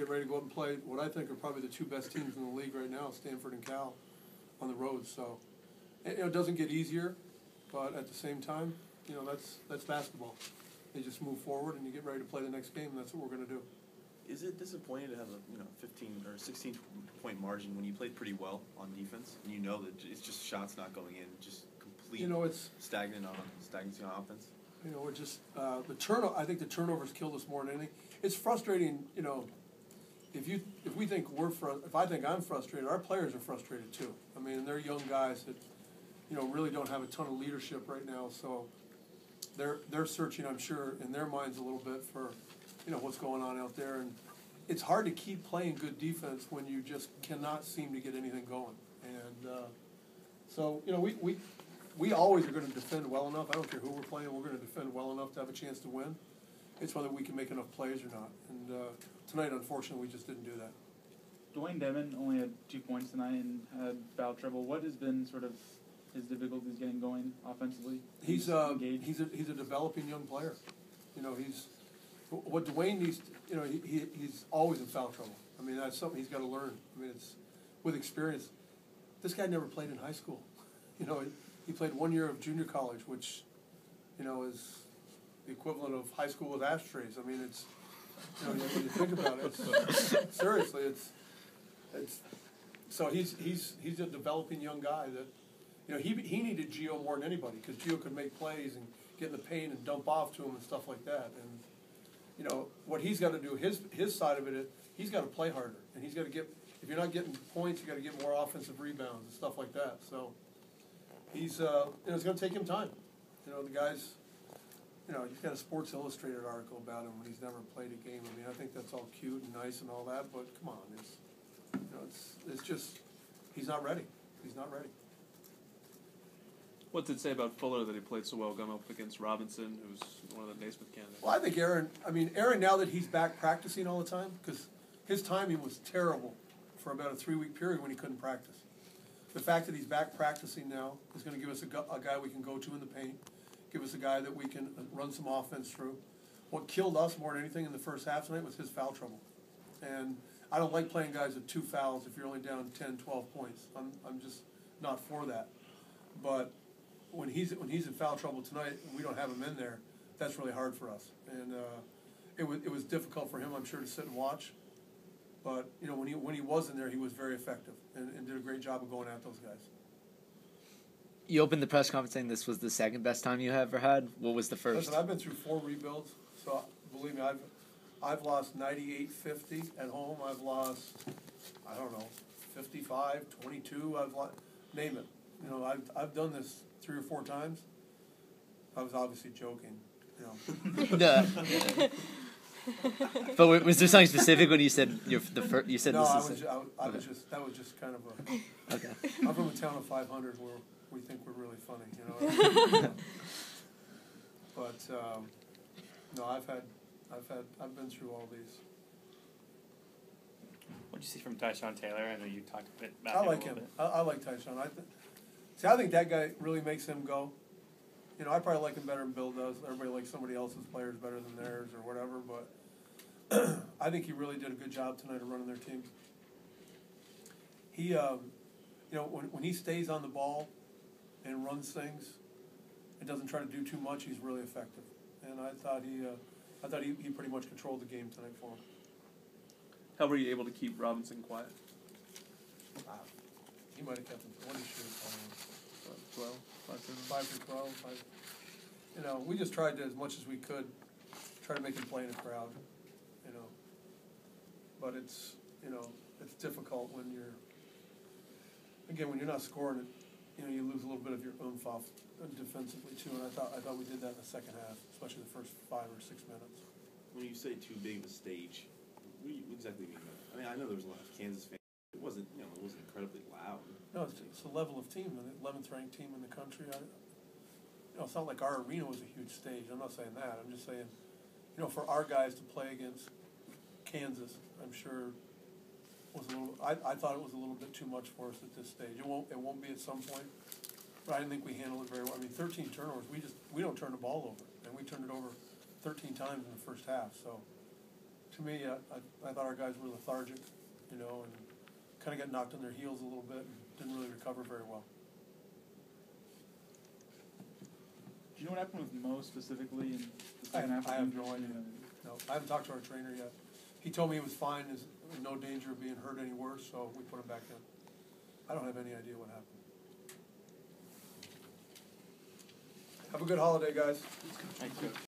get ready to go up and play what I think are probably the two best teams in the league right now, Stanford and Cal, on the road. So, it doesn't get easier, but at the same time, that's basketball. You just move forward and you get ready to play the next game, and that's what we're going to do. Is it disappointing to have a 15 or 16 point margin when you played pretty well on defense and you know that it's just shots not going in, just complete stagnancy on offense? We're just the turnover. I think the turnovers killed us more than anything. It's frustrating. If we think if I think I'm frustrated, our players are frustrated too. I mean, they're young guys that really don't have a ton of leadership right now, so they're searching, I'm sure, in their minds a little bit for what's going on out there, and it's hard to keep playing good defense when you just cannot seem to get anything going. And so we always are going to defend well enough. I don't care who we're playing, we're going to defend well enough to have a chance to win. It's whether we can make enough plays or not. And tonight, unfortunately, we just didn't do that. Dwayne Devin only had 2 points tonight and had foul trouble. What has been sort of his difficulties getting going offensively? He's a developing young player. What Dwayne needs. He's always in foul trouble. I mean, that's something he's got to learn. I mean, it's with experience. This guy never played in high school. He played 1 year of junior college, which is the equivalent of high school with ashtrays. I mean, it's when you think about it, seriously, it's so he's a developing young guy that he needed Gio more than anybody because Gio could make plays and get in the paint and dump off to him and stuff like that. And what he's got to do, his side of it is he's got to play harder, and he's got to get. If you're not getting points, you got to get more offensive rebounds and stuff like that. So he's it's going to take him time. The guy's. He's got a Sports Illustrated article about him when he's never played a game. I mean, I think that's all cute and nice and all that, but come on, it's just he's not ready. He's not ready. What's it say about Fuller that he played so well going up against Robinson, who's one of the Naismith candidates? Well, I think Aaron, now that he's back practicing all the time, because his timing was terrible for about a 3-week period when he couldn't practice. The fact that he's back practicing now is going to give us a guy we can go to in the paint, give us a guy that we can run some offense through. What killed us more than anything in the first half tonight was his foul trouble. And I don't like playing guys with 2 fouls if you're only down 10, 12 points. I'm just not for that. But when he's in foul trouble tonight and we don't have him in there, that's really hard for us. And it was difficult for him, I'm sure, to sit and watch. But when he was in there, he was very effective and did a great job of going at those guys. You opened the press conference saying this was the second best time you ever had. What was the first? Listen, I've been through 4 rebuilds, so believe me, I've lost 98-50 at home. I've lost, 55, 22. I've lost, name it. I've done this 3 or 4 times. I was obviously joking. No. But was there something specific when you said the first? You said no. This that was just kind of a. Okay. I'm from a town of 500 where we think we're really funny, But no, I've been through all these. What did you see from Tyshawn Taylor? I know you talked a bit about I him like him. I like Tyshawn. I think that guy really makes him go. I probably like him better than Bill does. Everybody likes somebody else's players better than theirs or whatever, but I think he really did a good job tonight of running their team. He, when he stays on the ball and runs things and doesn't try to do too much, he's really effective. And I thought he pretty much controlled the game tonight for him. How were you able to keep Robinson quiet? He might have kept him 20 shoots. 12, 5 for 12. We just tried to, as much as we could, try to make him play in a crowd. But it's difficult when you're not scoring it. You lose a little bit of your oomph off defensively too. And I thought we did that in the second half, especially the first 5 or 6 minutes. When you say too big of a stage, what exactly do you mean by that? I mean, I know there was a lot of Kansas fans. It wasn't incredibly loud. No, it's a level of team, the 11th ranked team in the country. It's not like our arena was a huge stage. I'm not saying that. I'm just saying, for our guys to play against Kansas, I'm sure was a little. I thought it was a little bit too much for us at this stage. It won't be at some point, but I didn't think we handled it very well. I mean, 13 turnovers. We don't turn the ball over, and we turned it over 13 times in the first half. So, to to me, I thought our guys were lethargic, you know, and kind of got knocked on their heels a little bit and didn't really recover very well. Do you know what happened with Mo specifically in the I second half? have no idea. No, I haven't talked to our trainer yet. He told me he was fine, is in no danger of being hurt any worse, so we put him back in. I don't have any idea what happened. Have a good holiday, guys. Thank you.